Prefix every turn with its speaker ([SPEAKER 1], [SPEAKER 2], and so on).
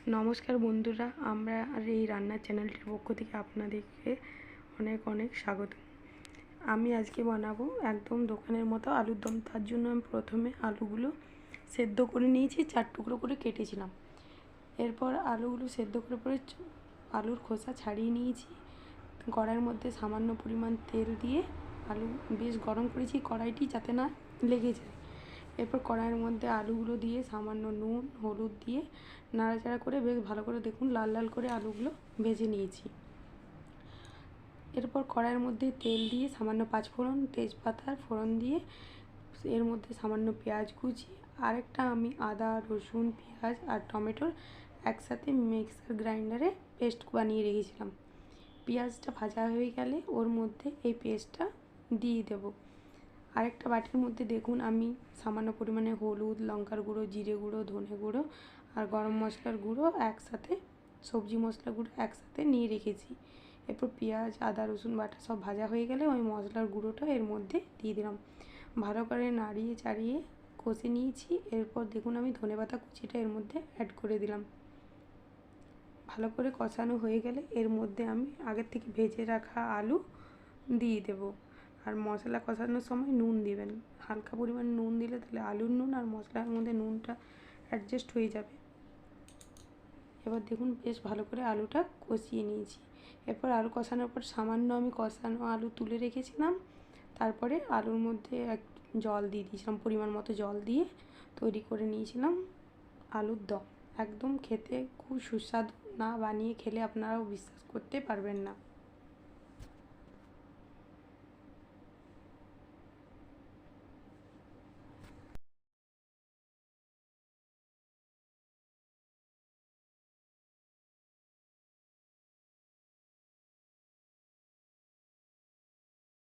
[SPEAKER 1] নমস্কার বন্ধুরা, আমরা আর এই রান্নার চ্যানেলটির পক্ষ থেকে আপনাদেরকে অনেক অনেক স্বাগত। আমি আজকে বানাবো একদম দোকানের মতো আলুর দম। তার জন্য আমি প্রথমে আলুগুলো সেদ্ধ করে নিয়েছি, 4 টুকরো করে কেটেছিলাম। এরপর আলুগুলো সেদ্ধ করে পরে আলুর খোসা ছাড়িয়ে নিয়েছি। কড়াইয়ের মধ্যে সামান্য পরিমাণ তেল দিয়ে আলু বেশ গরম করেছি, কড়াইটি যাতে না লেগে যায়। এরপর কড়াইয়ের মধ্যে আলুগুলো দিয়ে সামান্য নুন হলুদ দিয়ে নাড়াচাড়া করে বেশ ভালো করে দেখুন লাল লাল করে আলুগুলো ভেজে নিয়েছি। এরপর কড়াইয়ের মধ্যে তেল দিয়ে সামান্য পাঁচফোড়ন তেজপাতার ফোড়ন দিয়ে এর মধ্যে সামান্য পেঁয়াজ কুচি, আরেকটা আমি আদা রসুন পেঁয়াজ আর টমেটোর একসাথে মিক্সার গ্রাইন্ডারে পেস্ট বানিয়ে রেখেছিলাম। পেঁয়াজটা ভাজা হয়ে গেলে ওর মধ্যে এই পেস্টটা দিয়ে দেবো। আরেকটা বাটির মধ্যে দেখুন আমি সামান্য পরিমাণে হলুদ লঙ্কার গুঁড়ো জিরে গুঁড়ো ধনে গুঁড়ো আর গরম মশলার গুঁড়ো একসাথে সবজি মশলা গুঁড়ো একসাথে নিয়ে রেখেছি। এরপর পেঁয়াজ আদা রসুন বাটা সব ভাজা হয়ে গেলে ওই মশলার গুঁড়োটা এর মধ্যে দিয়ে দিলাম। ভালো করে নাড়িয়ে চাড়িয়ে কষে নিয়েছি। এরপর দেখুন আমি ধনেপাতা কুচিটা এর মধ্যে অ্যাড করে দিলাম। ভালো করে কষানো হয়ে গেলে এর মধ্যে আমি আগের থেকে ভেজে রাখা আলু দিয়ে দেবো। আর মশলা কষানোর সময় নুন দিবেন, হালকা পরিমাণ নুন দিলে তাহলে আলুর নুন আর মশলার মধ্যে নুনটা অ্যাডজাস্ট হয়ে যাবে। এবার দেখুন বেশ ভালো করে আলুটা কষিয়ে নিয়েছি। এরপর আলু কষানোর পর সামান্য আমি কষানো আলু তুলে রেখেছিলাম, তারপরে আলুর মধ্যে জল দিয়ে দিয়েছিলাম, পরিমাণ মতো জল দিয়ে তৈরি করে নিয়েছিলাম আলুর দম। একদম খেতে খুব সুস্বাদু, না বানিয়ে খেলে আপনারাও বিশ্বাস করতে পারবেন না।